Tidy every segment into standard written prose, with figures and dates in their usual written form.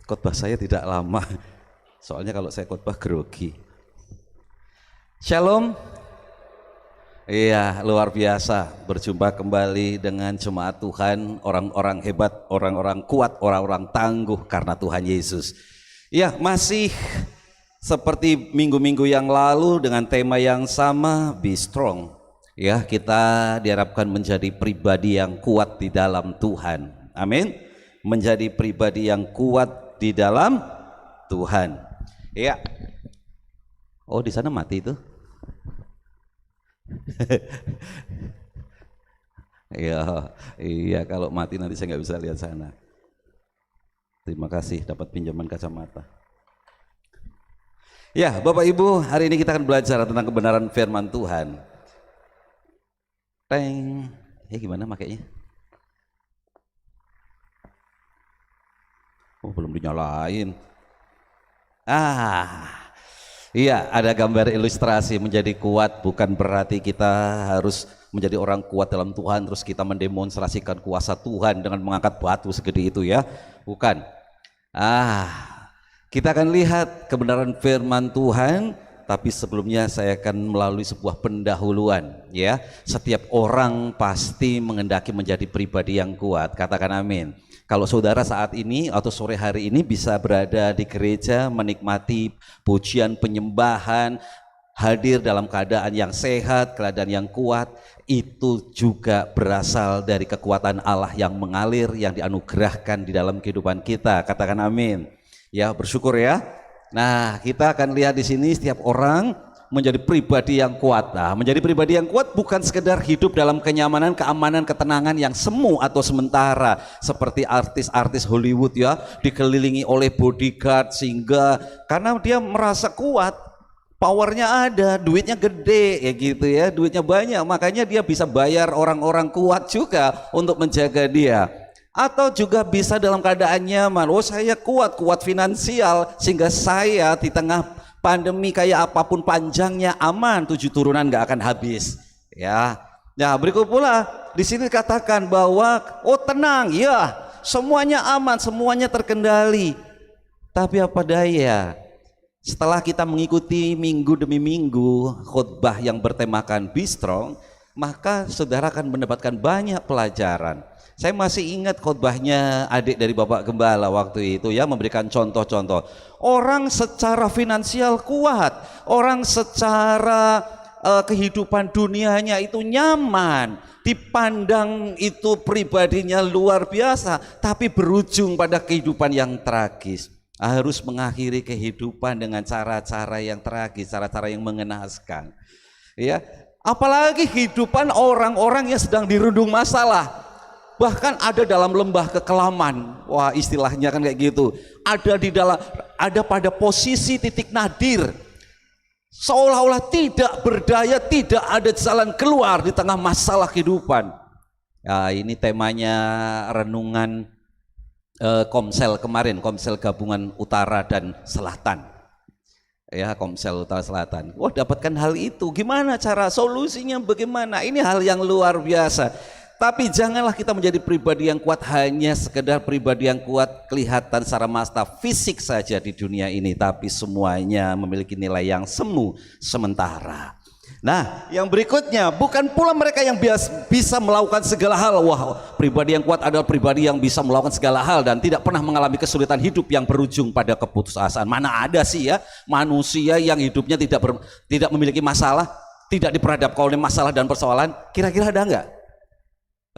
Khotbah saya tidak lama, soalnya kalau saya khotbah grogi. Shalom. Iya, luar biasa berjumpa kembali dengan jemaat Tuhan, orang-orang hebat, orang-orang kuat, orang-orang tangguh karena Tuhan Yesus. Ya, masih seperti minggu-minggu yang lalu dengan tema yang sama, Be Strong. Ya, kita diharapkan menjadi pribadi yang kuat di dalam Tuhan. Amin. Menjadi pribadi yang kuat di dalam Tuhan. Ya. Oh, di sana mati itu. Iya, iya, kalau mati nanti saya nggak bisa lihat sana. Terima kasih dapat pinjaman kacamata. Ya, Bapak Ibu, hari ini kita akan belajar tentang kebenaran firman Tuhan. Teng, gimana makainya? Oh, belum dinyalain. Iya, ada gambar ilustrasi. Menjadi kuat bukan berarti kita harus menjadi orang kuat dalam Tuhan terus kita mendemonstrasikan kuasa Tuhan dengan mengangkat batu segede itu ya. Bukan. Kita akan lihat kebenaran firman Tuhan, tapi sebelumnya saya akan melalui sebuah pendahuluan ya. Setiap orang pasti mengendaki menjadi pribadi yang kuat. Katakan amin. Kalau saudara saat ini atau sore hari ini bisa berada di gereja menikmati pujian penyembahan, hadir dalam keadaan yang sehat, keadaan yang kuat, itu juga berasal dari kekuatan Allah yang mengalir, yang dianugerahkan di dalam kehidupan kita. Katakan amin. Ya, bersyukur ya. Nah, kita akan lihat di sini setiap orang menjadi pribadi yang kuat. Nah, menjadi pribadi yang kuat bukan sekedar hidup dalam kenyamanan, keamanan, ketenangan yang semu atau sementara seperti artis-artis Hollywood ya, dikelilingi oleh bodyguard sehingga karena dia merasa kuat, powernya ada, duitnya gede ya gitu ya, duitnya banyak, makanya dia bisa bayar orang-orang kuat juga untuk menjaga dia. Atau juga bisa dalam keadaan nyaman, oh saya kuat finansial sehingga saya di tengah pandemi kayak apapun panjangnya aman, 7 turunan nggak akan habis ya. Nah, berikut pula di sini katakan bahwa oh tenang ya, semuanya aman, semuanya terkendali. Tapi apa daya, setelah kita mengikuti minggu demi minggu khotbah yang bertemakan Be Strong, maka saudara akan mendapatkan banyak pelajaran. Saya masih ingat khotbahnya adik dari Bapak Gembala waktu itu ya, memberikan contoh-contoh. Orang secara finansial kuat, orang secara kehidupan dunianya itu nyaman, dipandang itu pribadinya luar biasa, tapi berujung pada kehidupan yang tragis. Harus mengakhiri kehidupan dengan cara-cara yang tragis, cara-cara yang mengenaskan. Ya, apalagi kehidupan orang-orang yang sedang dirundung masalah. Bahkan ada dalam lembah kekelaman, wah istilahnya kan kayak gitu, ada pada posisi titik nadir, seolah-olah tidak berdaya, tidak ada jalan keluar di tengah masalah kehidupan. Ya, ini temanya renungan Komsel kemarin, Komsel Gabungan Utara dan Selatan. Ya, Komsel Utara Selatan. Wah, dapatkan hal itu. Gimana cara solusinya? Bagaimana? Ini hal yang luar biasa. Tapi janganlah kita menjadi pribadi yang kuat hanya sekedar pribadi yang kuat kelihatan secara mata fisik saja di dunia ini, tapi semuanya memiliki nilai yang semu sementara. Nah, yang berikutnya, bukan pula mereka yang bisa melakukan segala hal. Wah, pribadi yang kuat adalah pribadi yang bisa melakukan segala hal dan tidak pernah mengalami kesulitan hidup yang berujung pada keputusasaan. Mana ada sih ya manusia yang hidupnya tidak memiliki masalah, tidak diperhadapkan oleh masalah dan persoalan? Kira-kira ada enggak?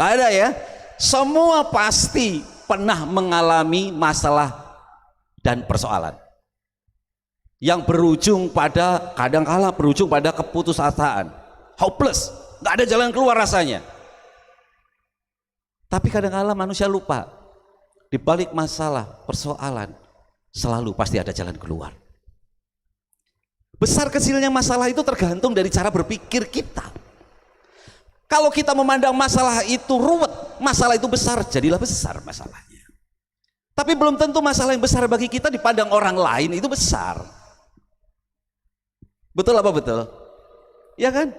Gak ada ya. Semua pasti pernah mengalami masalah dan persoalan yang berujung pada, kadang-kala berujung pada keputusasaan, hopeless, gak ada jalan keluar rasanya. Tapi kadang-kala manusia lupa, di balik masalah, persoalan selalu pasti ada jalan keluar. Besar kecilnya masalah itu tergantung dari cara berpikir kita. Kalau kita memandang masalah itu ruwet, masalah itu besar, jadilah besar masalahnya. Tapi belum tentu masalah yang besar bagi kita dipandang orang lain itu besar. Betul apa betul? Ya kan?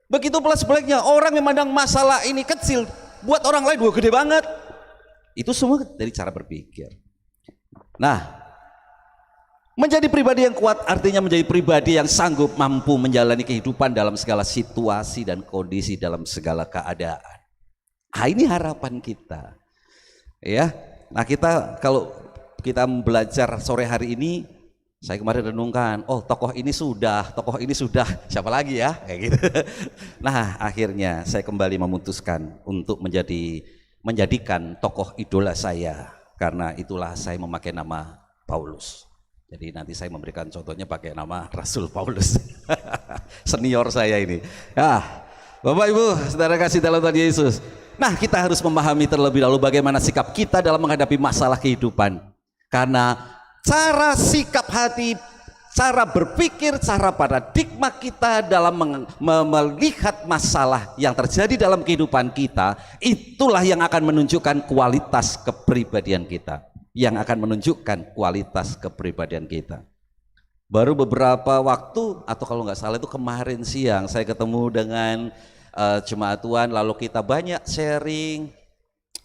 Begitu pula sebaliknya, orang yang memandang masalah ini kecil, buat orang lain gede banget. Itu semua dari cara berpikir. Nah, menjadi pribadi yang kuat artinya menjadi pribadi yang sanggup mampu menjalani kehidupan dalam segala situasi dan kondisi, dalam segala keadaan. Nah, ini harapan kita. Ya. Nah, kalau kita belajar sore hari ini, saya kemarin renungkan, oh tokoh ini sudah, siapa lagi ya? Kayak gitu. Nah, akhirnya saya kembali memutuskan untuk menjadikan tokoh idola saya, karena itulah saya memakai nama Paulus. Jadi nanti saya memberikan contohnya pakai nama Rasul Paulus. Senior saya ini. Bapak Ibu, saudara kasih dalam Tuhan Yesus. Nah, kita harus memahami terlebih dahulu bagaimana sikap kita dalam menghadapi masalah kehidupan. Karena cara sikap hati, cara berpikir, cara paradigma kita dalam melihat masalah yang terjadi dalam kehidupan kita, itulah yang akan menunjukkan kualitas kepribadian kita. Yang akan menunjukkan kualitas kepribadian kita. Baru beberapa waktu, atau kalau nggak salah itu kemarin siang, saya ketemu dengan jemaat Tuhan, lalu kita banyak sharing,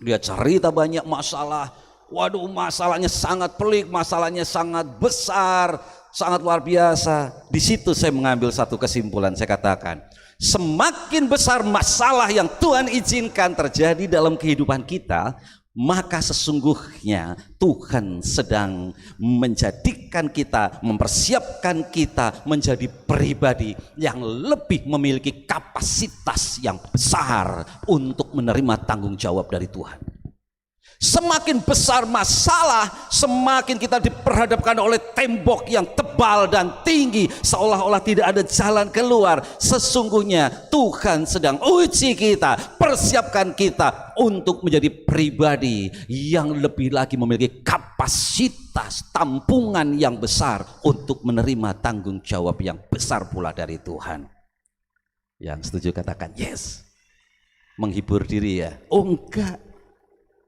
dia cerita banyak masalah. Waduh, masalahnya sangat pelik, masalahnya sangat besar, sangat luar biasa. Di situ saya mengambil satu kesimpulan, saya katakan, semakin besar masalah yang Tuhan izinkan terjadi dalam kehidupan kita, maka sesungguhnya Tuhan sedang menjadikan kita, mempersiapkan kita menjadi pribadi yang lebih memiliki kapasitas yang besar untuk menerima tanggung jawab dari Tuhan. Semakin besar masalah, semakin kita diperhadapkan oleh tembok yang tebal dan tinggi, seolah-olah tidak ada jalan keluar. Sesungguhnya Tuhan sedang uji kita, persiapkan kita untuk menjadi pribadi yang lebih lagi memiliki kapasitas tampungan yang besar untuk menerima tanggung jawab yang besar pula dari Tuhan. Yang setuju katakan yes. Menghibur diri ya? Oh enggak.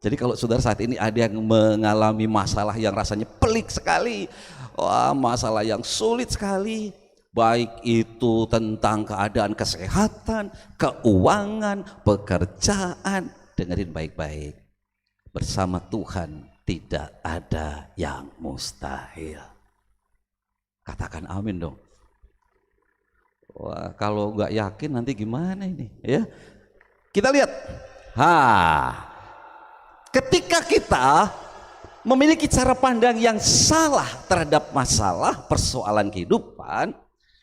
Jadi kalau saudara saat ini ada yang mengalami masalah yang rasanya pelik sekali, wah, masalah yang sulit sekali, baik itu tentang keadaan kesehatan, keuangan, pekerjaan, dengerin baik-baik. Bersama Tuhan tidak ada yang mustahil. Katakan amin dong. Wah, kalau nggak yakin nanti gimana ini? Ya, kita lihat. Ketika kita memiliki cara pandang yang salah terhadap masalah persoalan kehidupan,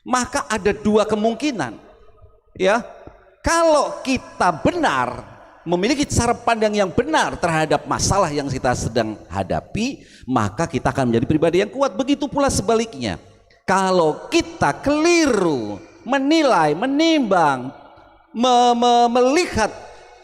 maka ada dua kemungkinan. Ya, kalau kita benar memiliki cara pandang yang benar terhadap masalah yang kita sedang hadapi, maka kita akan menjadi pribadi yang kuat. Begitu pula sebaliknya. Kalau kita keliru menilai, menimbang, melihat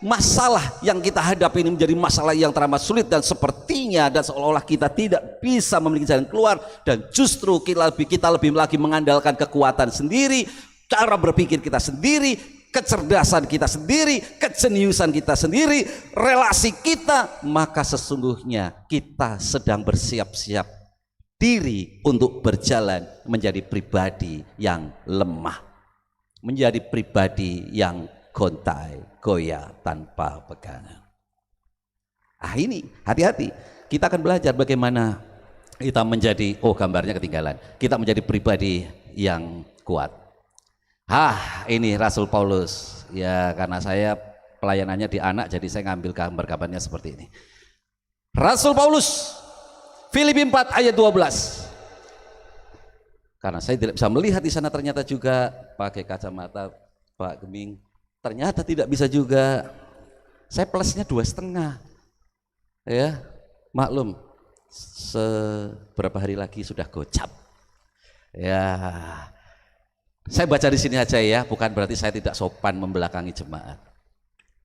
masalah yang kita hadapi ini menjadi masalah yang teramat sulit dan sepertinya dan seolah-olah kita tidak bisa memiliki jalan keluar, dan justru kita lebih lagi mengandalkan kekuatan sendiri, cara berpikir kita sendiri, kecerdasan kita sendiri, kejeniusan kita sendiri, relasi kita, maka sesungguhnya kita sedang bersiap-siap diri untuk berjalan menjadi pribadi yang lemah, menjadi pribadi yang gontai, goyah tanpa pegangan. Ini hati-hati. Kita akan belajar bagaimana kita menjadi, gambarnya ketinggalan. Kita menjadi pribadi yang kuat. Ini Rasul Paulus. Ya, karena saya pelayanannya di anak, jadi saya ngambil gambar-gambarnya seperti ini. Rasul Paulus, Filipi 4 ayat 12. Karena saya tidak bisa melihat di sana, ternyata juga pakai kacamata Pak Geming. Ternyata tidak bisa juga. Saya plusnya 2,5. Ya, maklum. Seberapa hari lagi sudah gocap. Ya, saya baca di sini aja ya. Bukan berarti saya tidak sopan membelakangi jemaat.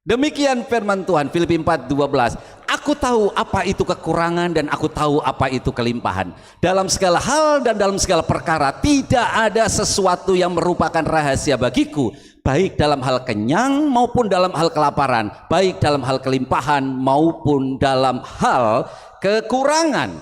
Demikian firman Tuhan, Filipi 4:12. Aku tahu apa itu kekurangan dan aku tahu apa itu kelimpahan. Dalam segala hal dan dalam segala perkara tidak ada sesuatu yang merupakan rahasia bagiku, baik dalam hal kenyang maupun dalam hal kelaparan, baik dalam hal kelimpahan maupun dalam hal kekurangan.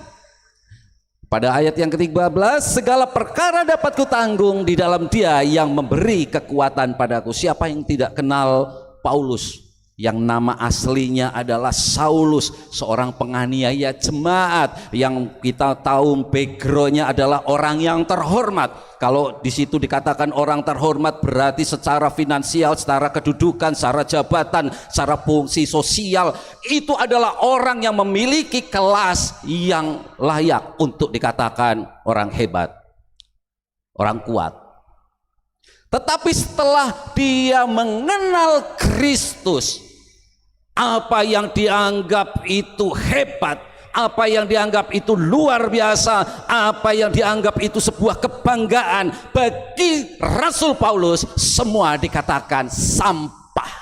Pada ayat yang ke-13, segala perkara dapat kutanggung di dalam Dia yang memberi kekuatan padaku. Siapa yang tidak kenal Paulus? yang nama aslinya adalah Saulus, seorang penganiaya jemaat yang kita tahu backgroundnya adalah orang yang terhormat. Kalau di situ dikatakan orang terhormat berarti secara finansial, secara kedudukan, secara jabatan, secara fungsi sosial, itu adalah orang yang memiliki kelas yang layak untuk dikatakan orang hebat, orang kuat. Tetapi setelah dia mengenal Kristus, apa yang dianggap itu hebat, apa yang dianggap itu luar biasa, apa yang dianggap itu sebuah kebanggaan, bagi Rasul Paulus semua dikatakan sampah.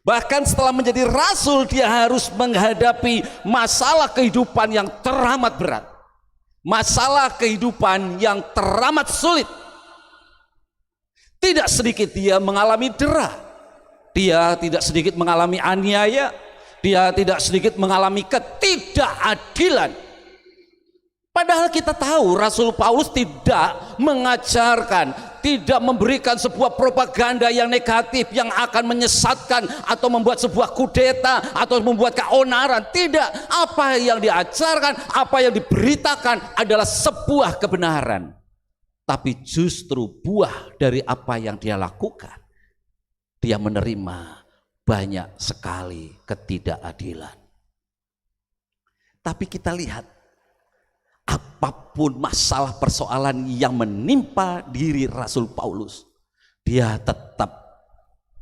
Bahkan setelah menjadi rasul, dia harus menghadapi masalah kehidupan yang teramat berat, masalah kehidupan yang teramat sulit. Tidak sedikit dia mengalami derah, dia tidak sedikit mengalami aniaya, dia tidak sedikit mengalami ketidakadilan. Padahal kita tahu Rasul Paulus tidak mengajarkan, tidak memberikan sebuah propaganda yang negatif yang akan menyesatkan atau membuat sebuah kudeta atau membuat keonaran. Tidak, apa yang diajarkan, apa yang diberitakan adalah sebuah kebenaran. Tapi justru buah dari apa yang dia lakukan, dia menerima banyak sekali ketidakadilan. Tapi kita lihat, apapun masalah persoalan yang menimpa diri Rasul Paulus, dia tetap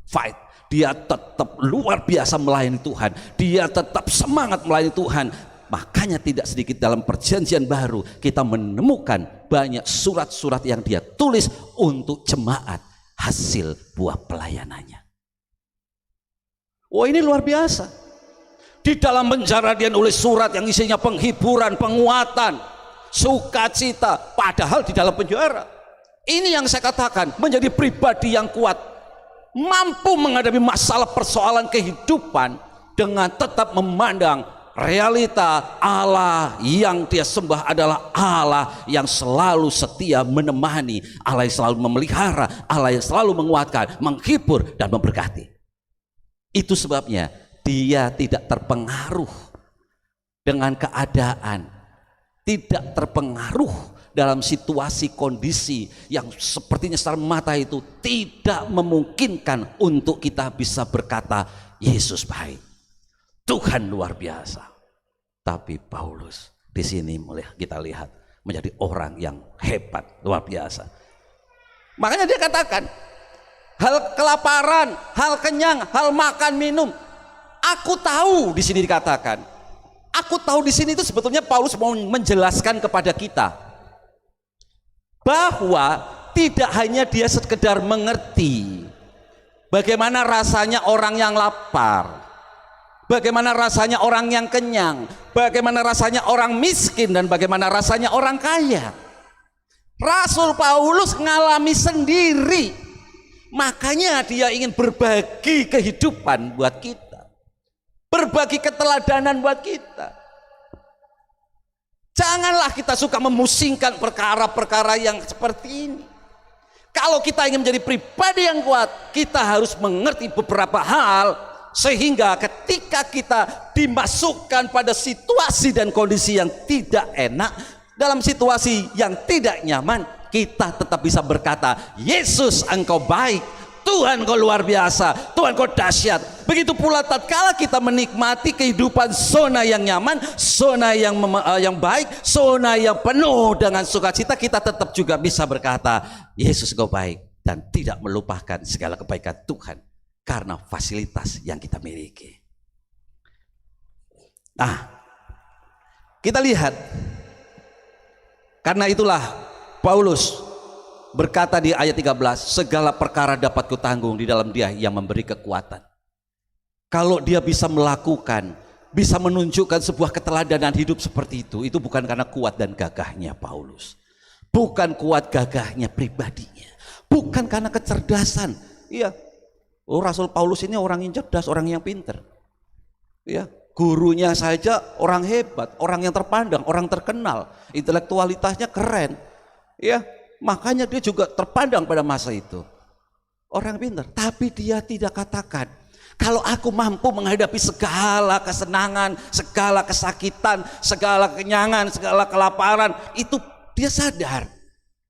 fight, dia tetap luar biasa melayani Tuhan, dia tetap semangat melayani Tuhan. Makanya tidak sedikit dalam perjanjian baru kita menemukan banyak surat-surat yang dia tulis untuk jemaat, hasil buah pelayanannya. Wah, ini luar biasa. Di dalam penjara dia nulis surat yang isinya penghiburan, penguatan, sukacita, padahal di dalam penjara. Ini yang saya katakan, menjadi pribadi yang kuat, mampu menghadapi masalah persoalan kehidupan dengan tetap memandang realita Allah yang dia sembah adalah Allah yang selalu setia menemani, Allah yang selalu memelihara, Allah yang selalu menguatkan, menghibur dan memberkati. Itu sebabnya dia tidak terpengaruh dengan keadaan, tidak terpengaruh dalam situasi kondisi yang sepertinya secara mata itu tidak memungkinkan untuk kita bisa berkata Yesus baik, Tuhan luar biasa. Tapi Paulus di sini kita lihat menjadi orang yang hebat, luar biasa. Makanya dia katakan, hal kelaparan, hal kenyang, hal makan minum, aku tahu. Di sini dikatakan, aku tahu. Di sini itu sebetulnya Paulus mau menjelaskan kepada kita bahwa tidak hanya dia sekedar mengerti bagaimana rasanya orang yang lapar, bagaimana rasanya orang yang kenyang, bagaimana rasanya orang miskin, dan bagaimana rasanya orang kaya. Rasul Paulus ngalami sendiri. Makanya dia ingin berbagi kehidupan buat kita, berbagi keteladanan buat kita. Janganlah kita suka memusingkan perkara-perkara yang seperti ini. Kalau kita ingin menjadi pribadi yang kuat, kita harus mengerti beberapa hal, sehingga ketika kita dimasukkan pada situasi dan kondisi yang tidak enak, dalam situasi yang tidak nyaman, kita tetap bisa berkata, Yesus engkau baik, Tuhan kau luar biasa, Tuhan kau dahsyat. Begitu pula tatkala kita menikmati kehidupan zona yang nyaman, zona yang baik, zona yang penuh dengan sukacita, kita tetap juga bisa berkata, Yesus engkau baik, dan tidak melupakan segala kebaikan Tuhan karena fasilitas yang kita miliki. Nah, kita lihat, karena itulah Paulus berkata di ayat 13, segala perkara dapat kutanggung di dalam Dia yang memberi kekuatan. Kalau dia bisa melakukan, bisa menunjukkan sebuah keteladanan hidup seperti itu bukan karena kuat dan gagahnya Paulus, bukan kuat gagahnya pribadinya, bukan karena kecerdasan. Iya, Rasul Paulus ini orang yang cerdas, orang yang pinter. Ya, gurunya saja orang hebat, orang yang terpandang, orang terkenal, intelektualitasnya keren. Ya, makanya dia juga terpandang pada masa itu. Orang pintar, tapi dia tidak katakan, kalau aku mampu menghadapi segala kesenangan, segala kesakitan, segala kenyangan, segala kelaparan, itu dia sadar.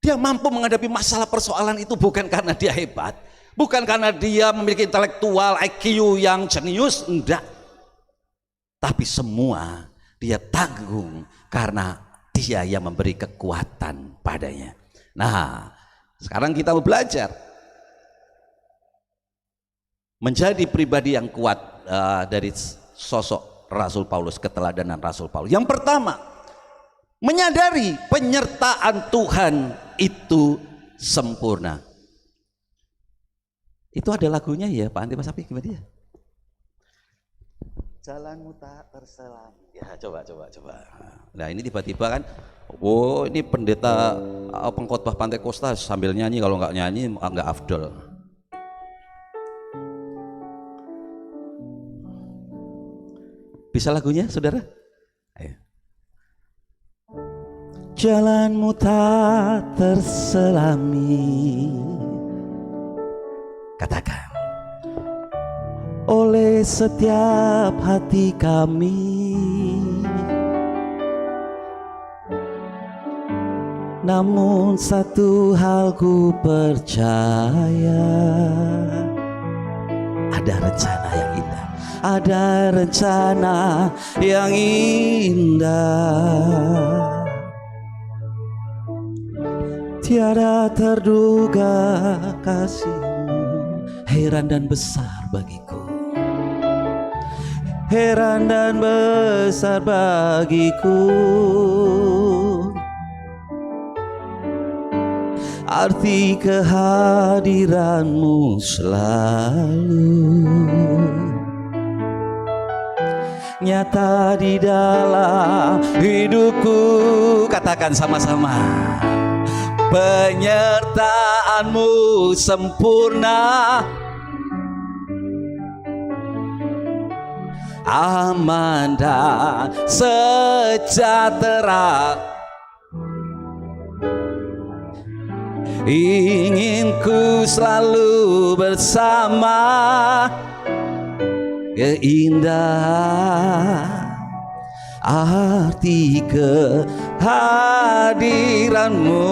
Dia mampu menghadapi masalah persoalan itu bukan karena dia hebat, bukan karena dia memiliki intelektual IQ yang jenius, enggak. Tapi semua dia tanggung karena dia yang memberi kekuatan padanya. Nah, sekarang kita mau belajar menjadi pribadi yang kuat dari sosok Rasul Paulus, keteladanan Rasul Paulus. Yang pertama, menyadari penyertaan Tuhan itu sempurna. Itu ada lagunya ya Pak Andi Mas Api, gimana ya? Jalanmu tak terselami. Ya coba. Nah ini tiba-tiba kan, oh ini pendeta pengkhotbah Pantai Kosta sambil nyanyi, kalau nggak nyanyi nggak afdol. Bisa lagunya saudara? Ayo. Jalanmu tak terselami, katakan, oleh setiap hati kami, namun satu hal ku percaya, ada rencana yang indah, ada rencana yang indah, tiada terduga kasih-Mu heran dan besar bagiku, heran dan besar bagiku, arti kehadiran-Mu selalu nyata di dalam hidupku. Katakan sama-sama, penyertaan-Mu sempurna, aman dan sejahtera, ingin ku selalu bersama, keindahan arti kehadiran-Mu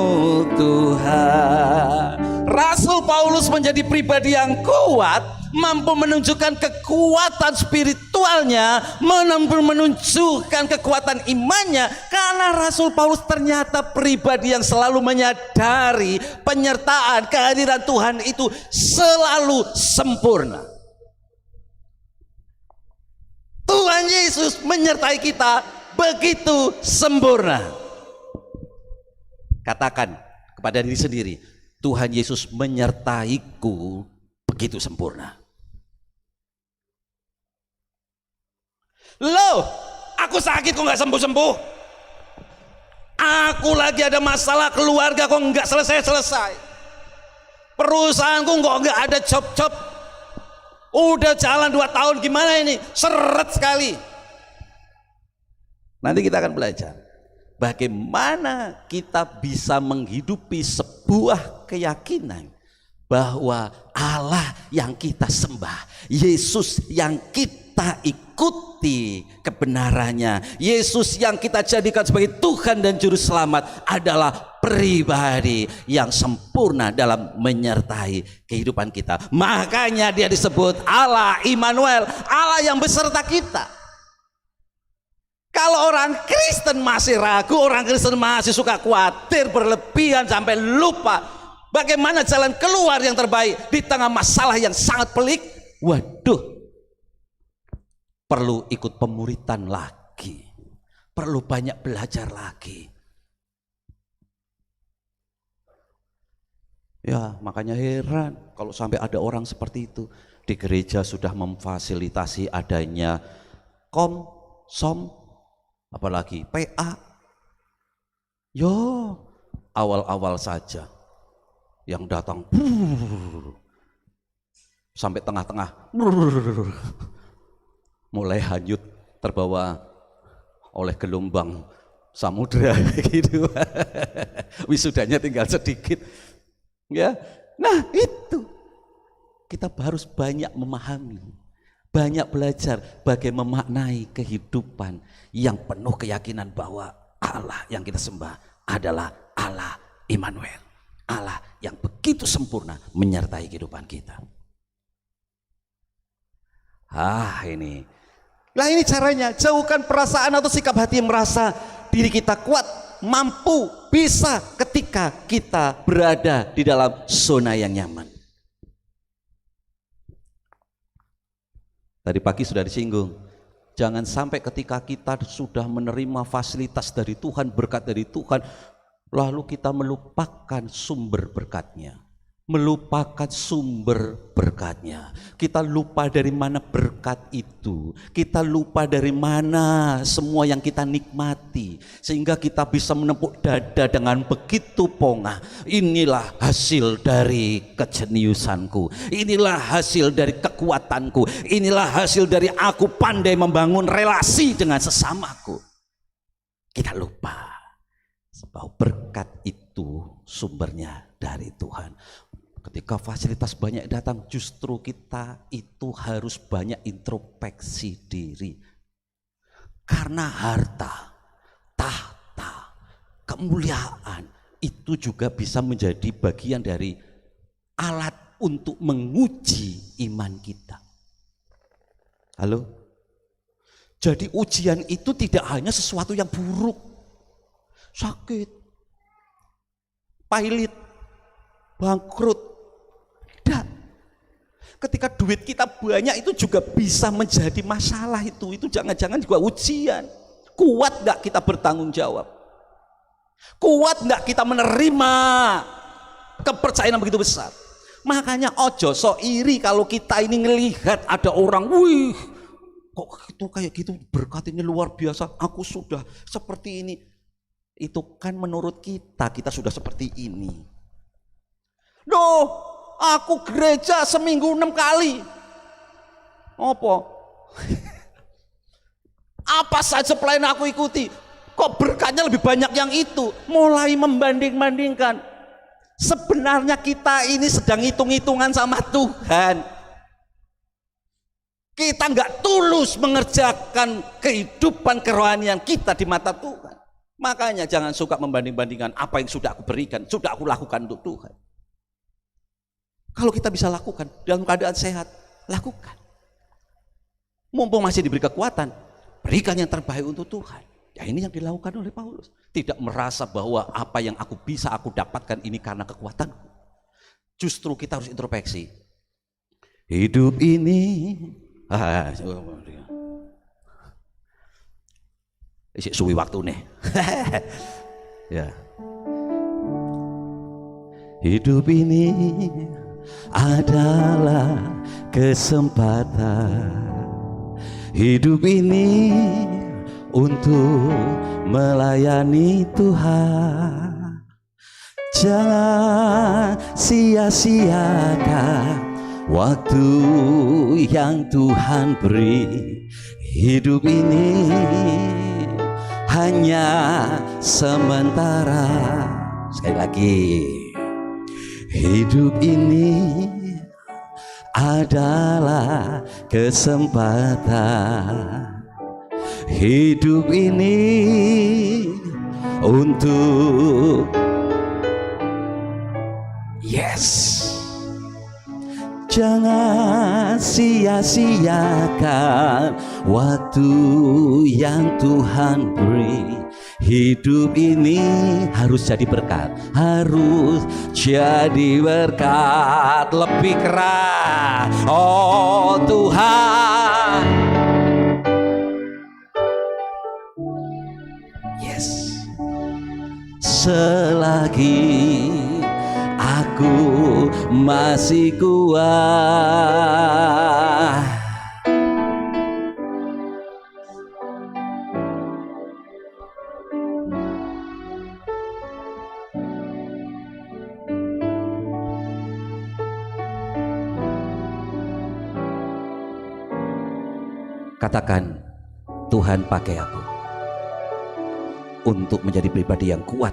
Tuhan. Rasul Paulus menjadi pribadi yang kuat, mampu menunjukkan kekuatan spiritualnya, mampu menunjukkan kekuatan imannya, karena Rasul Paulus ternyata pribadi yang selalu menyadari penyertaan kehadiran Tuhan itu selalu sempurna. Tuhan Yesus menyertai kita begitu sempurna. Katakan kepada diri sendiri, Tuhan Yesus menyertaiku begitu sempurna. Loh, aku sakit kok nggak sembuh-sembuh? Aku lagi ada masalah keluarga kok nggak selesai-selesai? Perusahaanku kok nggak ada job-job? Udah jalan 2 tahun, gimana ini? Seret sekali. Nanti kita akan belajar bagaimana kita bisa menghidupi sebuah keyakinan bahwa Allah yang kita sembah, Yesus yang kita ikuti kebenarannya, Yesus yang kita jadikan sebagai Tuhan dan Juru Selamat adalah pribadi yang sempurna dalam menyertai kehidupan kita. Makanya dia disebut Allah Immanuel, Allah yang beserta kita. Kalau orang Kristen masih ragu, orang Kristen masih suka khawatir berlebihan sampai lupa bagaimana jalan keluar yang terbaik di tengah masalah yang sangat pelik, waduh, perlu ikut pemuritan lagi, perlu banyak belajar lagi. Ya, makanya heran kalau sampai ada orang seperti itu. Di gereja sudah memfasilitasi adanya som, apalagi PA. Yo, awal-awal saja yang datang sampai tengah-tengah mulai hanyut terbawa oleh gelombang samudra gitu. Wisudanya tinggal sedikit. Ya, nah itu Kita harus banyak memahami, banyak belajar bagaimana memaknai kehidupan yang penuh keyakinan bahwa Allah yang kita sembah adalah Allah Immanuel, Allah yang begitu sempurna menyertai kehidupan kita. Ini caranya, jauhkan perasaan atau sikap hati yang merasa diri kita kuat, mampu, bisa ketika kita berada di dalam zona yang nyaman. Tadi pagi sudah disinggung, jangan sampai ketika kita sudah menerima fasilitas dari Tuhan, berkat dari Tuhan, lalu kita melupakan sumber berkatnya. Melupakan sumber berkatnya. Kita lupa dari mana berkat itu. Kita lupa dari mana semua yang kita nikmati. Sehingga kita bisa menepuk dada dengan begitu pongah. Inilah hasil dari kejeniusanku. Inilah hasil dari kekuatanku. Inilah hasil dari aku pandai membangun relasi dengan sesamaku. Kita lupa bahwa berkat itu sumbernya dari Tuhan. Ketika fasilitas banyak datang, justru kita itu harus banyak introspeksi diri. Karena harta, tahta, kemuliaan itu juga bisa menjadi bagian dari alat untuk menguji iman kita. Halo? Jadi ujian itu tidak hanya sesuatu yang buruk, sakit, pailit, bangkrut. Ketika duit kita banyak itu juga bisa menjadi masalah itu jangan-jangan juga ujian. Kuat enggak kita bertanggung jawab? Kuat enggak kita menerima kepercayaan yang begitu besar? Makanya ojo sok iri kalau kita ini ngelihat ada orang, wih kok itu kayak gitu, berkat ini luar biasa, aku sudah seperti ini. Itu kan menurut kita sudah seperti ini. Loh, aku gereja seminggu 6 kali. Apa? Apa saja pelayanan aku ikuti, kok berkatnya lebih banyak yang itu. Mulai membanding-bandingkan. Sebenarnya kita ini sedang hitung-hitungan sama Tuhan. Kita nggak tulus mengerjakan kehidupan kerohanian kita di mata Tuhan. Makanya jangan suka membanding-bandingkan apa yang sudah aku berikan, sudah aku lakukan untuk Tuhan. Kalau kita bisa lakukan dalam keadaan sehat, lakukan. Mumpung masih diberi kekuatan, berikan yang terbaik untuk Tuhan. Ya ini yang dilakukan oleh Paulus. Tidak merasa bahwa apa yang aku bisa aku dapatkan ini karena kekuatanku. Justru kita harus introspeksi. Hidup ini isi suwi waktu nih. Ya. Hidup ini adalah kesempatan. Hidup ini untuk melayani Tuhan. Jangan sia-siakan waktu yang Tuhan beri. Hidup ini hanya sementara. Sekali lagi, hidup ini adalah kesempatan. Hidup ini untuk jangan sia-siakan waktu yang Tuhan beri. Hidup ini harus jadi berkat, harus jadi berkat. Lebih keras, oh Tuhan. Yes. Selagi aku masih kuat, katakan, Tuhan pakai aku untuk menjadi pribadi yang kuat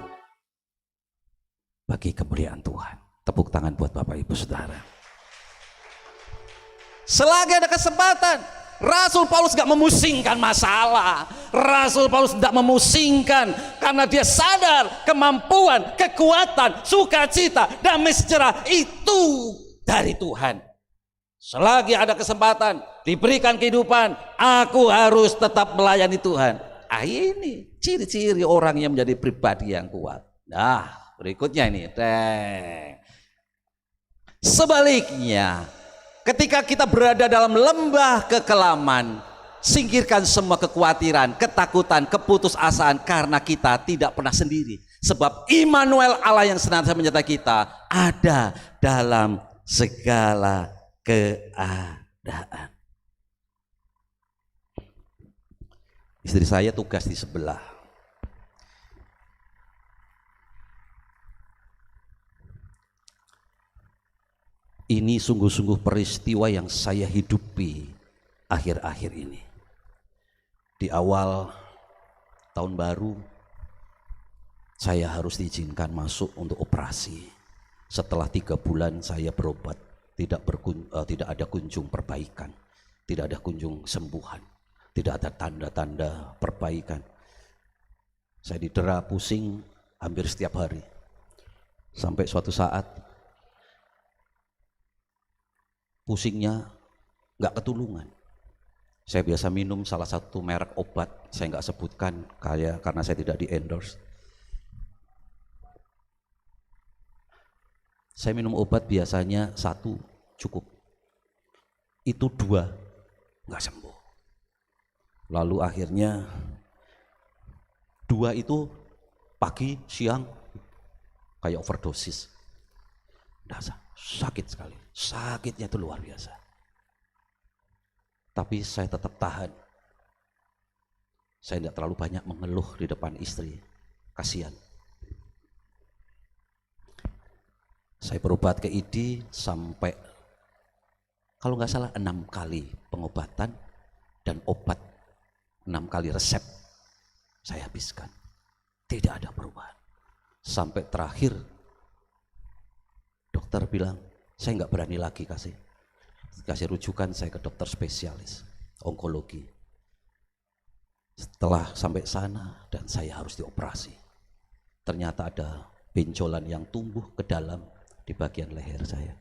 bagi kemuliaan Tuhan. Tepuk tangan buat Bapak Ibu Saudara. Selagi ada kesempatan. Rasul Paulus gak memusingkan masalah. Rasul Paulus tidak memusingkan karena dia sadar kemampuan, kekuatan, sukacita, damai sejahtera itu dari Tuhan. Selagi ada kesempatan, diberikan kehidupan, aku harus tetap melayani Tuhan. Ini ciri-ciri orang yang menjadi pribadi yang kuat. Nah, berikutnya ini. Sebaliknya, ketika kita berada dalam lembah kekelaman, singkirkan semua kekhawatiran, ketakutan, keputusasaan karena kita tidak pernah sendiri. Sebab Immanuel, Allah yang senantiasa menyertai kita, ada dalam segala keadaan. Istri saya tugas di sebelah. Ini sungguh-sungguh peristiwa yang saya hidupi akhir-akhir ini. Di awal tahun baru, saya harus diizinkan masuk untuk operasi. Setelah 3 bulan saya berobat, tidak ada kunjung perbaikan, tidak ada kunjung sembuhan, tidak ada tanda-tanda perbaikan. Saya didera pusing hampir setiap hari. Sampai suatu saat pusingnya nggak ketulungan. Saya biasa minum salah satu merek obat, saya nggak sebutkan karena saya tidak di endorse. Saya minum obat biasanya 1 cukup, itu 2 nggak sembuh. Lalu akhirnya 2 itu pagi, siang kayak overdosis. Sakit sekali, sakitnya itu luar biasa. Tapi saya tetap tahan. Saya tidak terlalu banyak mengeluh di depan istri, kasihan. Saya berobat ke ID sampai kalau nggak salah 6 kali pengobatan dan obat 6 kali resep saya habiskan. Tidak ada perubahan. Sampai terakhir dokter bilang, saya nggak berani lagi kasih rujukan saya ke dokter spesialis onkologi. Setelah sampai sana dan saya harus dioperasi, ternyata ada benjolan yang tumbuh ke dalam di bagian leher saya.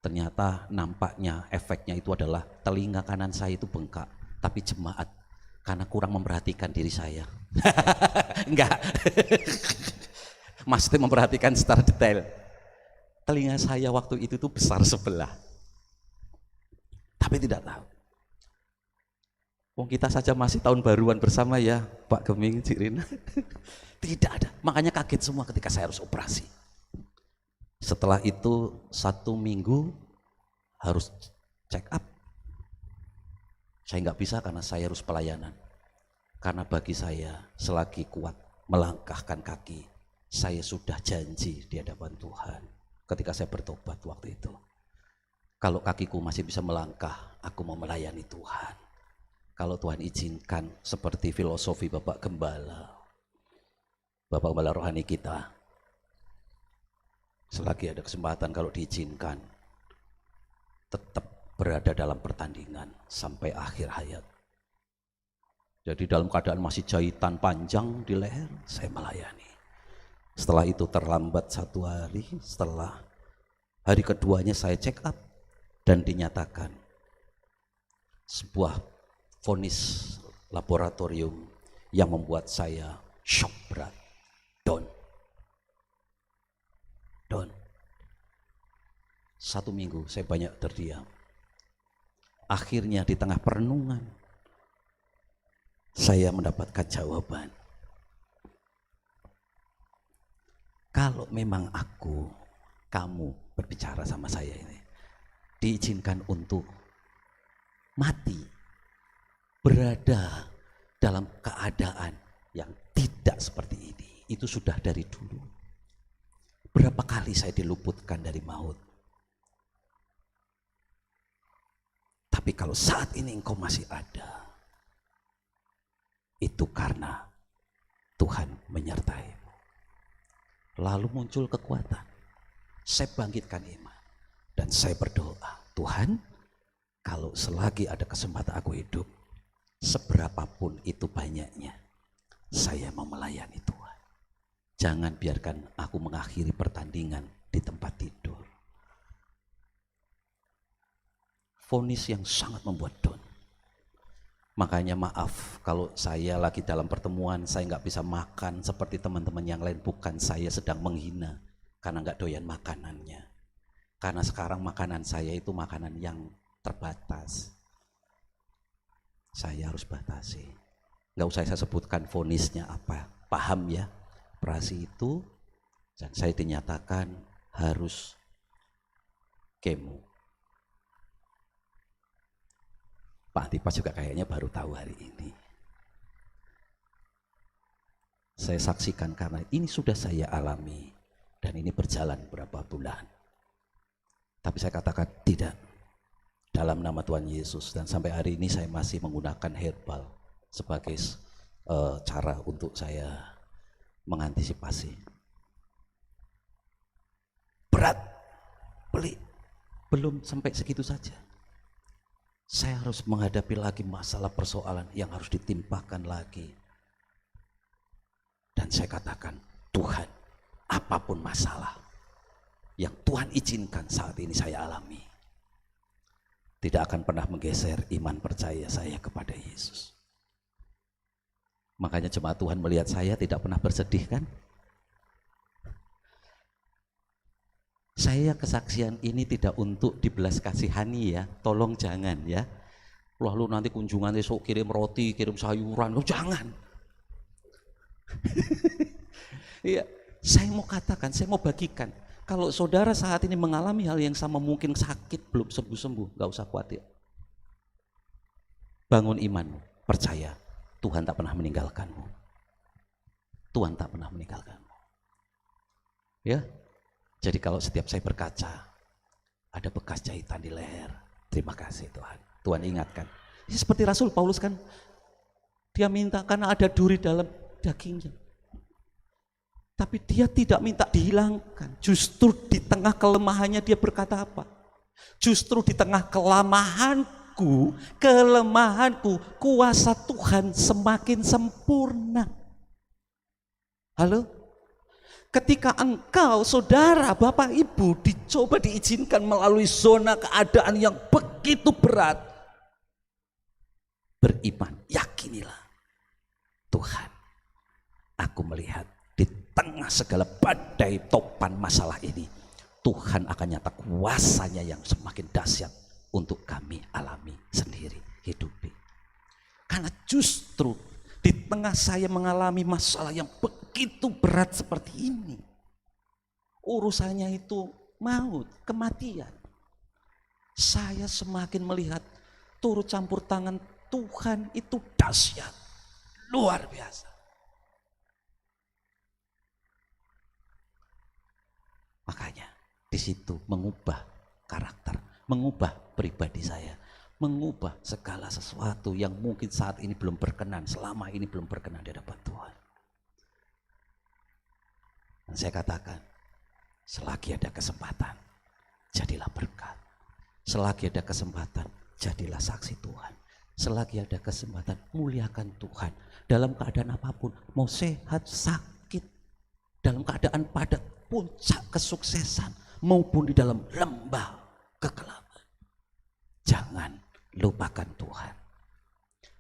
Ternyata nampaknya efeknya itu adalah telinga kanan saya itu bengkak, tapi jemaat karena kurang memperhatikan diri saya. Enggak. Maksudnya memperhatikan secara detail. Telinga saya waktu itu tuh besar sebelah. Tapi tidak tahu. Wong kita saja masih tahun baruan bersama ya, Pak Geming, Cik Rina. Tidak ada. Makanya kaget semua ketika saya harus operasi. Setelah itu 1 minggu harus check up. Saya nggak bisa karena saya harus pelayanan. Karena bagi saya selagi kuat melangkahkan kaki, saya sudah janji di hadapan Tuhan ketika saya bertobat waktu itu. Kalau kakiku masih bisa melangkah, aku mau melayani Tuhan. Kalau Tuhan izinkan, seperti filosofi Bapak Gembala rohani kita, selagi ada kesempatan kalau diizinkan, tetap berada dalam pertandingan sampai akhir hayat. Jadi dalam keadaan masih jahitan panjang di leher, saya melayani. Setelah itu terlambat 1 hari, setelah hari keduanya saya check up dan dinyatakan sebuah vonis laboratorium yang membuat saya shock berat, down. 1 minggu saya banyak terdiam. Akhirnya di tengah perenungan saya mendapatkan jawaban. Kalau memang kamu berbicara sama saya ini, diizinkan untuk mati, berada dalam keadaan yang tidak seperti ini, itu sudah dari dulu. Berapa kali saya diluputkan dari maut. Tapi kalau saat ini engkau masih ada, itu karena Tuhan menyertai. Lalu muncul kekuatan, saya bangkitkan iman. Dan saya berdoa, Tuhan, kalau selagi ada kesempatan aku hidup, seberapapun itu banyaknya, saya mau melayani Tuhan. Jangan biarkan aku mengakhiri pertandingan di tempat tidur. Vonis yang sangat membuat down. Makanya maaf kalau saya lagi dalam pertemuan saya nggak bisa makan seperti teman-teman yang lain, bukan saya sedang menghina karena nggak doyan makanannya. Karena sekarang makanan saya itu makanan yang terbatas. Saya harus batasi. Nggak usah saya sebutkan vonisnya apa, paham ya? Operasi itu dan saya dinyatakan harus kemo. Pak Antipas juga kayaknya baru tahu hari ini. Saya saksikan karena ini sudah saya alami dan ini berjalan berapa bulan. Tapi saya katakan tidak, dalam nama Tuhan Yesus, dan sampai hari ini saya masih menggunakan herbal sebagai cara untuk saya mengantisipasi. Berat, pelik, belum sampai segitu saja. Saya harus menghadapi lagi masalah persoalan yang harus ditimpakan lagi. Dan saya katakan, Tuhan, apapun masalah yang Tuhan izinkan saat ini saya alami, tidak akan pernah menggeser iman percaya saya kepada Yesus. Makanya jemaat Tuhan melihat saya tidak pernah bersedih kan? Saya kesaksian ini tidak untuk dibelas kasihani ya, tolong jangan ya. Lalu nanti kunjungan esok kirim roti, kirim sayuran, jangan. Iya, saya mau katakan, saya mau bagikan. Kalau saudara saat ini mengalami hal yang sama, mungkin sakit belum sembuh-sembuh, gak usah khawatir. Bangun imanmu, percaya Tuhan tak pernah meninggalkanmu. Tuhan tak pernah meninggalkanmu. Ya. Jadi kalau setiap saya berkaca, ada bekas jahitan di leher. Terima kasih Tuhan. Tuhan ingatkan. Ini seperti Rasul Paulus kan. Dia minta karena ada duri dalam dagingnya. Tapi dia tidak minta dihilangkan. Justru di tengah kelemahannya dia berkata apa? Justru di tengah kelemahanku, kuasa Tuhan semakin sempurna. Halo? Ketika engkau, saudara, bapak, ibu, dicoba diizinkan melalui zona keadaan yang begitu berat, beriman, yakinilah, Tuhan, aku melihat di tengah segala badai topan masalah ini, Tuhan akan nyata kuasanya yang semakin dahsyat untuk kami alami sendiri, hidupi. Karena justru di tengah saya mengalami masalah yang begitu berat seperti ini, urusannya itu maut, kematian, saya semakin melihat turut campur tangan Tuhan itu dahsyat, luar biasa. Makanya di situ mengubah karakter, mengubah pribadi saya, mengubah segala sesuatu yang mungkin saat ini belum berkenan, selama ini belum berkenan di hadapan Tuhan. Dan saya katakan, selagi ada kesempatan, jadilah berkat. Selagi ada kesempatan, jadilah saksi Tuhan. Selagi ada kesempatan, muliakan Tuhan. Dalam keadaan apapun, mau sehat, sakit, dalam keadaan pada puncak kesuksesan, maupun di dalam lembah kekelaman. Jangan lupakan Tuhan.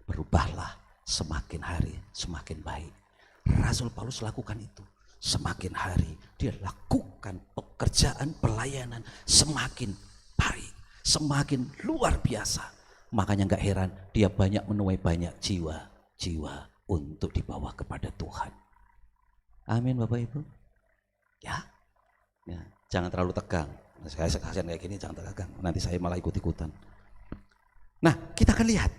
Berubahlah, semakin hari semakin baik. Rasul Paulus lakukan itu. Semakin hari dia lakukan pekerjaan pelayanan semakin baik, semakin luar biasa. Makanya gak heran dia banyak menuai banyak jiwa-jiwa untuk dibawa kepada Tuhan. Amin Bapak Ibu. Ya, jangan terlalu tegang. Saya kasihan kayak gini, jangan tegang. Nanti saya malah ikut-ikutan. Nah, kita akan lihat.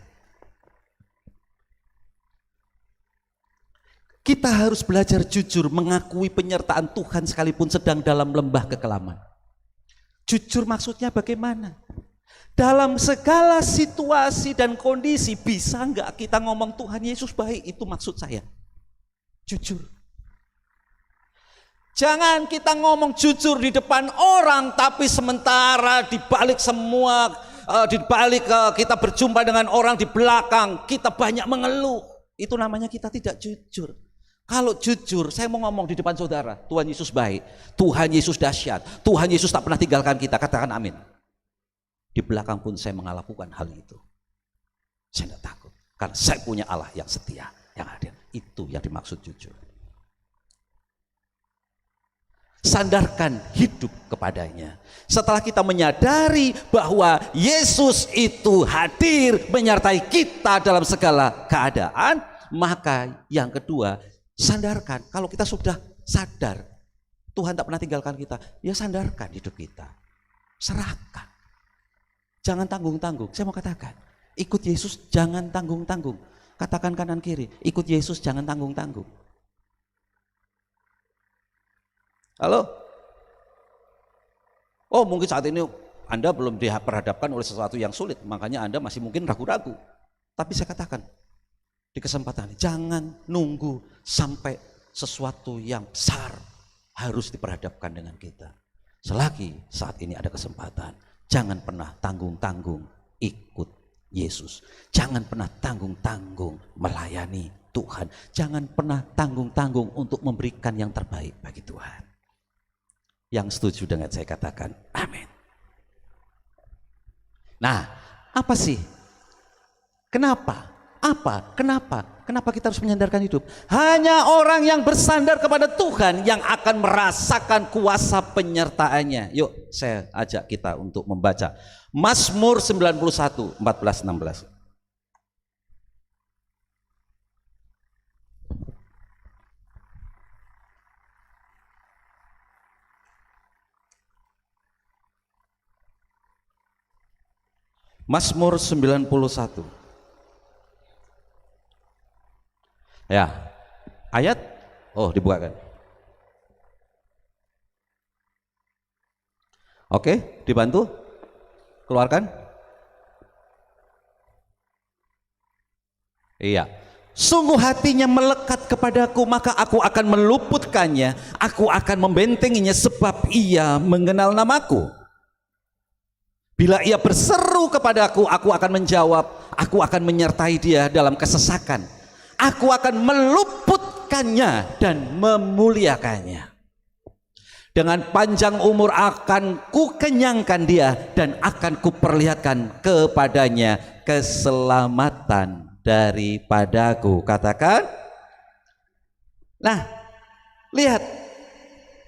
Kita harus belajar jujur mengakui penyertaan Tuhan sekalipun sedang dalam lembah kekelaman. Jujur maksudnya bagaimana? Dalam segala situasi dan kondisi bisa enggak kita ngomong Tuhan Yesus baik, itu maksud saya. Jujur. Jangan kita ngomong jujur di depan orang, tapi sementara di balik semua, di balik kita berjumpa dengan orang di belakang, kita banyak mengeluh. Itu namanya kita tidak jujur. Kalau jujur, saya mau ngomong di depan saudara, Tuhan Yesus baik, Tuhan Yesus dahsyat, Tuhan Yesus tak pernah tinggalkan kita, katakan amin. Di belakang pun saya melakukan hal itu. Saya tidak takut, karena saya punya Allah yang setia, yang hadir. Itu yang dimaksud jujur. Sandarkan hidup kepadanya. Setelah kita menyadari bahwa Yesus itu hadir menyertai kita dalam segala keadaan, maka yang kedua, sandarkan. Kalau kita sudah sadar Tuhan tak pernah tinggalkan kita, ya sandarkan hidup kita, serahkan, jangan tanggung-tanggung. Saya mau katakan, ikut Yesus jangan tanggung-tanggung. Katakan kanan kiri, ikut Yesus jangan tanggung-tanggung. Halo? Oh, mungkin saat ini Anda belum diperhadapkan oleh sesuatu yang sulit, makanya Anda masih mungkin ragu-ragu. Tapi saya katakan di kesempatan ini, jangan nunggu sampai sesuatu yang besar harus diperhadapkan dengan kita. Selagi saat ini ada kesempatan, jangan pernah tanggung-tanggung ikut Yesus. Jangan pernah tanggung-tanggung melayani Tuhan. Jangan pernah tanggung-tanggung untuk memberikan yang terbaik bagi Tuhan. Yang setuju dengan saya katakan amin. Nah, apa sih? Kenapa? Kenapa kita harus menyandarkan hidup? Hanya orang yang bersandar kepada Tuhan yang akan merasakan kuasa penyertaannya. Yuk, saya ajak kita untuk membaca Mazmur 91, 14, 16. Mazmur 91. Ya, ayat, dibukakan. Oke, dibantu, keluarkan. Iya, sungguh hatinya melekat kepadaku, maka aku akan meluputkannya, aku akan membentenginya sebab ia mengenal namaku. Bila ia berseru kepadaku, aku akan menjawab, aku akan menyertai dia dalam kesesakan. Aku akan meluputkannya dan memuliakannya. Dengan panjang umur akan kukenyangkan dia dan akan kuperlihatkan kepadanya keselamatan daripadaku. Katakan. Nah, lihat.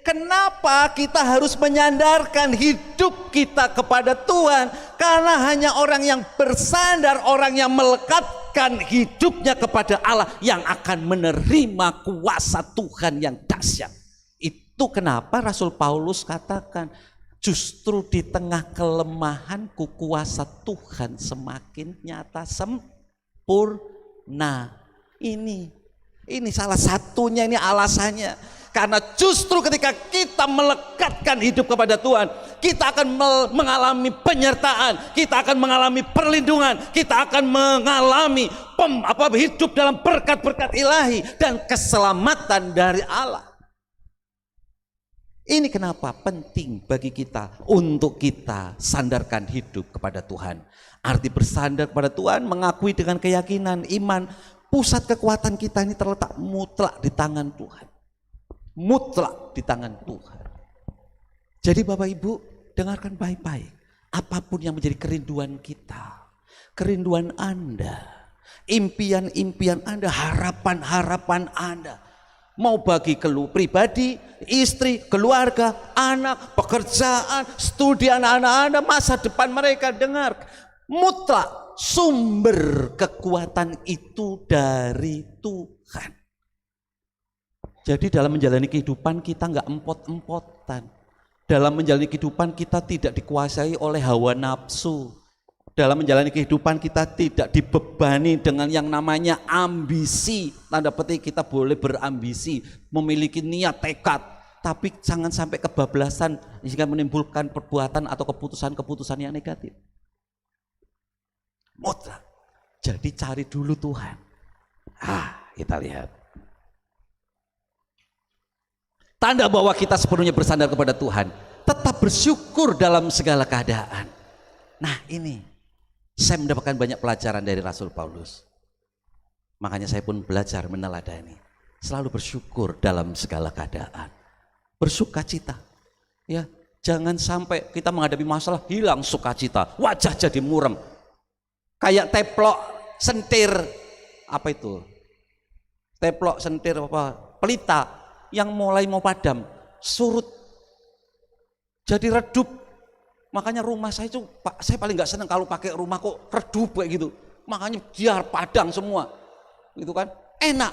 Kenapa kita harus menyandarkan hidup kita kepada Tuhan? Karena hanya orang yang bersandar, orang yang melekatkan hidupnya kepada Allah yang akan menerima kuasa Tuhan yang dahsyat. Itu kenapa Rasul Paulus katakan, justru di tengah kelemahanku kuasa Tuhan semakin nyata sempurna. Ini salah satunya, ini alasannya. Karena justru ketika kita melekatkan hidup kepada Tuhan, kita akan mengalami penyertaan, kita akan mengalami perlindungan, kita akan mengalami hidup dalam berkat-berkat ilahi dan keselamatan dari Allah. Ini kenapa penting bagi kita untuk kita sandarkan hidup kepada Tuhan. Arti bersandar kepada Tuhan, mengakui dengan keyakinan, iman, pusat kekuatan kita ini terletak mutlak di tangan Tuhan. Mutlak di tangan Tuhan. Jadi Bapak Ibu, dengarkan baik-baik. Apapun yang menjadi kerinduan kita, kerinduan Anda, impian-impian Anda, harapan-harapan Anda, mau bagi pribadi, istri, keluarga, anak, pekerjaan, studi anak-anak Anda, masa depan mereka, dengar, mutlak sumber kekuatan itu dari Tuhan. Jadi dalam menjalani kehidupan kita nggak empot-empotan. Dalam menjalani kehidupan kita tidak dikuasai oleh hawa nafsu. Dalam menjalani kehidupan kita tidak dibebani dengan yang namanya ambisi. Tanda petik, kita boleh berambisi, memiliki niat tekad, tapi jangan sampai kebablasan sehingga menimbulkan perbuatan atau keputusan-keputusan yang negatif. Mutlak. Jadi cari dulu Tuhan. Kita lihat. Tanda bahwa kita sepenuhnya bersandar kepada Tuhan. Tetap bersyukur dalam segala keadaan. Nah ini, saya mendapatkan banyak pelajaran dari Rasul Paulus. Makanya saya pun belajar meneladani. Selalu bersyukur dalam segala keadaan. Bersukacita. Ya, jangan sampai kita menghadapi masalah hilang sukacita. Wajah jadi murem. Kayak teplok sentir. Apa itu? Teplok sentir apa? Pelita yang mulai mau padam. Surut. Jadi redup. Makanya rumah saya itu, saya paling nggak senang kalau pakai rumah kok redup kayak gitu. Makanya biar padang semua, gitu kan? Enak,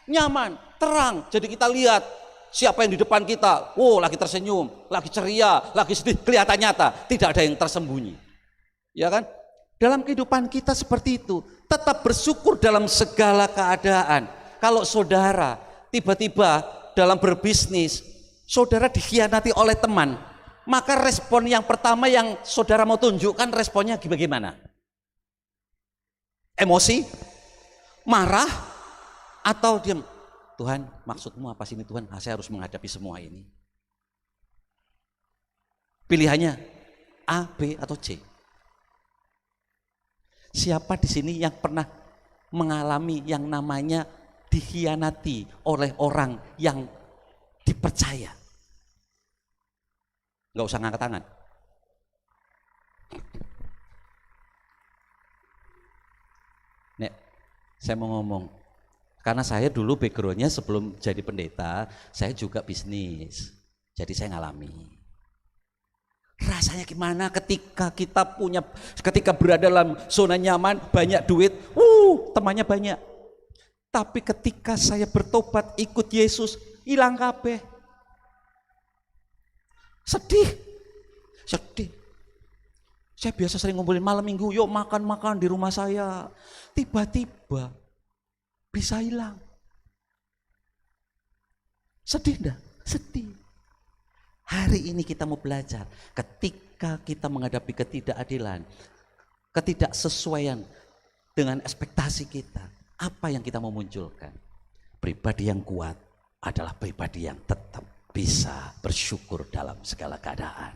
nyaman, terang. Jadi kita lihat siapa yang di depan kita. Oh, lagi tersenyum, lagi ceria, lagi sedih, kelihatan nyata. Tidak ada yang tersembunyi, ya kan? Dalam kehidupan kita seperti itu. Tetap bersyukur dalam segala keadaan. Kalau saudara tiba-tiba dalam berbisnis, saudara dikhianati oleh teman. Maka respon yang pertama yang saudara mau tunjukkan responnya bagaimana? Emosi? Marah? Atau diam? Tuhan, maksudmu apa sih ini Tuhan? Saya harus menghadapi semua ini. Pilihannya A, B, atau C. Siapa di sini yang pernah mengalami yang namanya dikhianati oleh orang yang dipercaya? Nggak usah ngangkat tangan. Nek, saya mau ngomong, karena saya dulu backgroundnya sebelum jadi pendeta, saya juga bisnis, jadi saya ngalami. Rasanya gimana ketika ketika berada dalam zona nyaman, banyak duit, temannya banyak. Tapi ketika saya bertobat ikut Yesus, hilang kabeh. Sedih. Saya biasa sering ngumpulin malam minggu, yuk makan-makan di rumah saya. Tiba-tiba bisa hilang. Sedih enggak? Sedih. Hari ini kita mau belajar, ketika kita menghadapi ketidakadilan, ketidaksesuaian dengan ekspektasi kita, apa yang kita mau munculkan? Pribadi yang kuat adalah pribadi yang tetap bisa bersyukur dalam segala keadaan.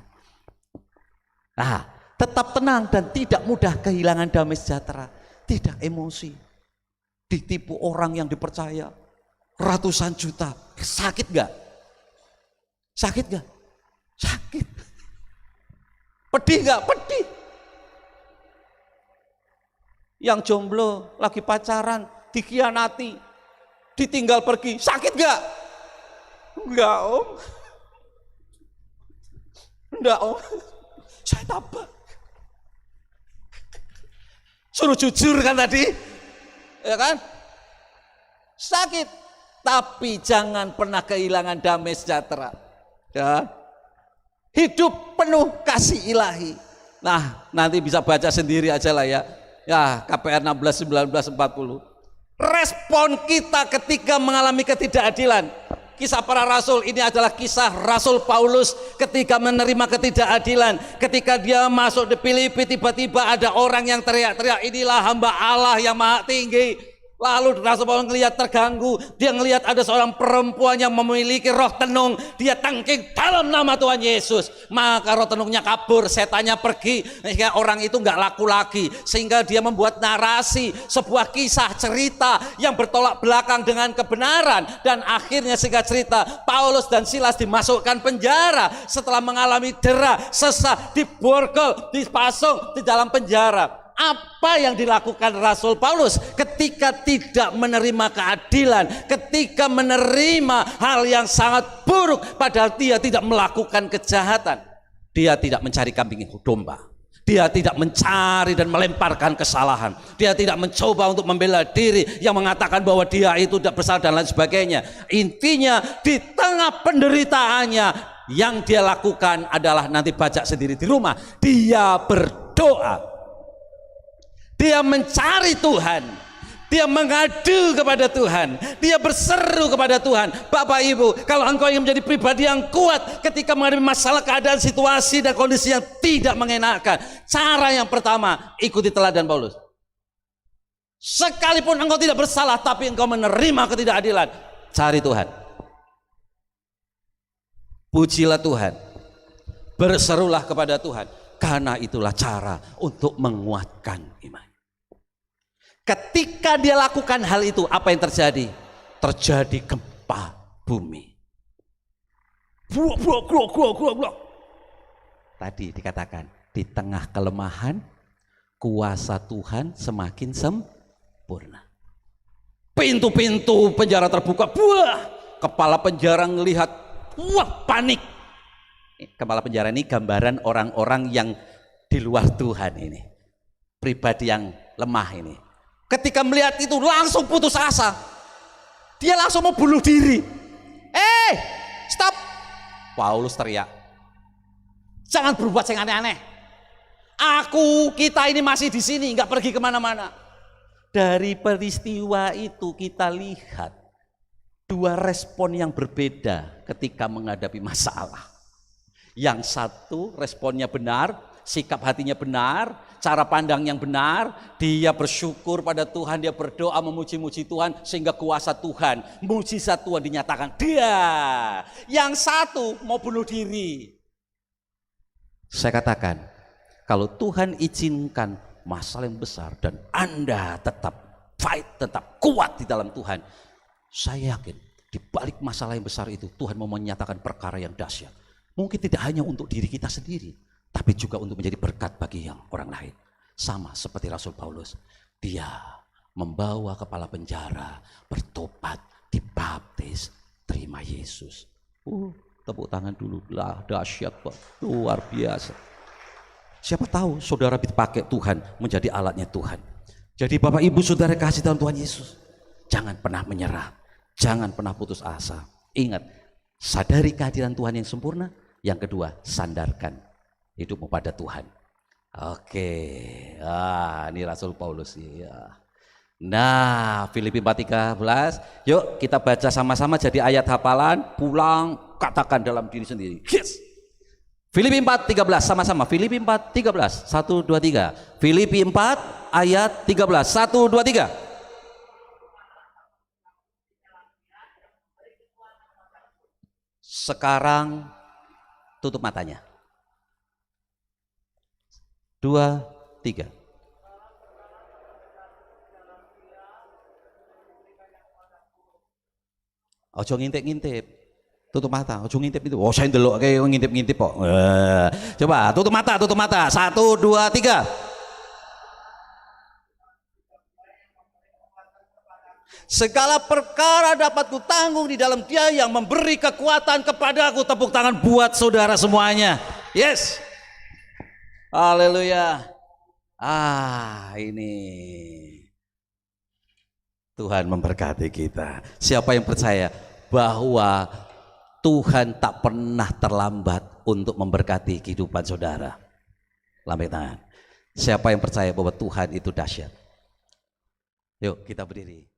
Nah, tetap tenang dan tidak mudah kehilangan damai sejahtera. Tidak emosi. Ditipu orang yang dipercaya. Ratusan juta. Sakit gak? Sakit gak? Sakit. Pedih gak? Pedih. Yang jomblo lagi pacaran, dikhianati, ditinggal pergi. Sakit gak? Enggak om. Enggak om. Saya tabak. Suruh jujur kan tadi, ya kan? Sakit, tapi jangan pernah kehilangan damai sejahtera. Ya. Hidup penuh kasih ilahi. Nah, nanti bisa baca sendiri aja lah ya. Ya, KPR 16, 19, 40. Respon kita ketika mengalami ketidakadilan. Kisah para rasul ini adalah kisah Rasul Paulus ketika menerima ketidakadilan. Ketika dia masuk di Filipi, tiba-tiba ada orang yang teriak-teriak, inilah hamba Allah yang maha tinggi. Lalu Rasul Paulus ngelihat terganggu. Dia ngelihat ada seorang perempuan yang memiliki roh tenung. Dia tangking dalam nama Tuhan Yesus. Maka roh tenungnya kabur, setannya pergi. Sehingga orang itu nggak laku lagi. Sehingga dia membuat narasi, sebuah kisah cerita yang bertolak belakang dengan kebenaran. Dan akhirnya singkat cerita, Paulus dan Silas dimasukkan penjara. Setelah mengalami dera, sesah, diborgol, dipasung di dalam penjara. Apa yang dilakukan Rasul Paulus ketika tidak menerima keadilan, ketika menerima hal yang sangat buruk, padahal dia tidak melakukan kejahatan. Dia tidak mencari kambing domba. Dia tidak mencari dan melemparkan kesalahan. Dia tidak mencoba untuk membela diri yang mengatakan bahwa dia itu tidak bersalah dan lain sebagainya. Intinya di tengah penderitaannya yang dia lakukan adalah, nanti baca sendiri di rumah, dia berdoa. Dia mencari Tuhan, dia mengadu kepada Tuhan, dia berseru kepada Tuhan. Bapak Ibu, kalau engkau ingin menjadi pribadi yang kuat ketika menghadapi masalah, keadaan, situasi dan kondisi yang tidak mengenakan, cara yang pertama, ikuti teladan Paulus. Sekalipun engkau tidak bersalah tapi engkau menerima ketidakadilan, cari Tuhan. Pujilah Tuhan, berserulah kepada Tuhan, karena itulah cara untuk menguatkan iman. Ketika dia lakukan hal itu, apa yang terjadi? Terjadi gempa bumi. Tadi dikatakan, di tengah kelemahan, kuasa Tuhan semakin sempurna. Pintu-pintu penjara terbuka, kepala penjara melihat, panik. Kepala penjara ini gambaran orang-orang yang di luar Tuhan ini, pribadi yang lemah ini. Ketika melihat itu langsung putus asa, dia langsung mau bunuh diri. Stop! Paulus teriak, jangan berbuat yang aneh-aneh. Kita ini masih di sini, nggak pergi kemana-mana. Dari peristiwa itu kita lihat dua respon yang berbeda ketika menghadapi masalah. Yang satu responnya benar, sikap hatinya benar, cara pandang yang benar, dia bersyukur pada Tuhan, dia berdoa memuji-muji Tuhan sehingga kuasa Tuhan, mujizat Tuhan dinyatakan. Yang satu mau bunuh diri. Saya katakan, kalau Tuhan izinkan masalah yang besar dan Anda tetap fight, tetap kuat di dalam Tuhan, saya yakin di balik masalah yang besar itu Tuhan mau menyatakan perkara yang dahsyat. Mungkin tidak hanya untuk diri kita sendiri, tapi juga untuk menjadi berkat bagi yang orang lain. Sama seperti Rasul Paulus, dia membawa kepala penjara bertobat, dibaptis, terima Yesus. Tepuk tangan dulu lah, dahsyat Pak, luar biasa. Siapa tahu saudara dipakai Tuhan menjadi alatnya Tuhan. Jadi Bapak Ibu Saudara kasih dalam Tuhan Yesus, jangan pernah menyerah, jangan pernah putus asa. Ingat, sadari kehadiran Tuhan yang sempurna. Yang kedua, sandarkan hidupmu pada Tuhan. Oke, ini Rasul Paulus ya. Nah, Filipi 4:13, yuk kita baca sama-sama jadi ayat hafalan, pulang katakan dalam diri sendiri. Yes. Filipi 4:13 sama-sama. Filipi 4:13. 1 2 3. Filipi 4 ayat 13. 1 2 3. Sekarang tutup matanya. 2 3. Ojo ngintip-ngintip. Tutup mata, ojo ngintip itu. Saya ndelok kayak ngintip-ngintip kok. Coba tutup mata, tutup mata. 1 2 3. Segala perkara dapat kutanggung di dalam Dia yang memberi kekuatan kepadaku. Tepuk tangan buat saudara semuanya. Yes. Haleluya. Ini Tuhan memberkati kita. Siapa yang percaya bahwa Tuhan tak pernah terlambat untuk memberkati kehidupan saudara? Lambaikan tangan. Siapa yang percaya bahwa Tuhan itu dahsyat? Yuk kita berdiri.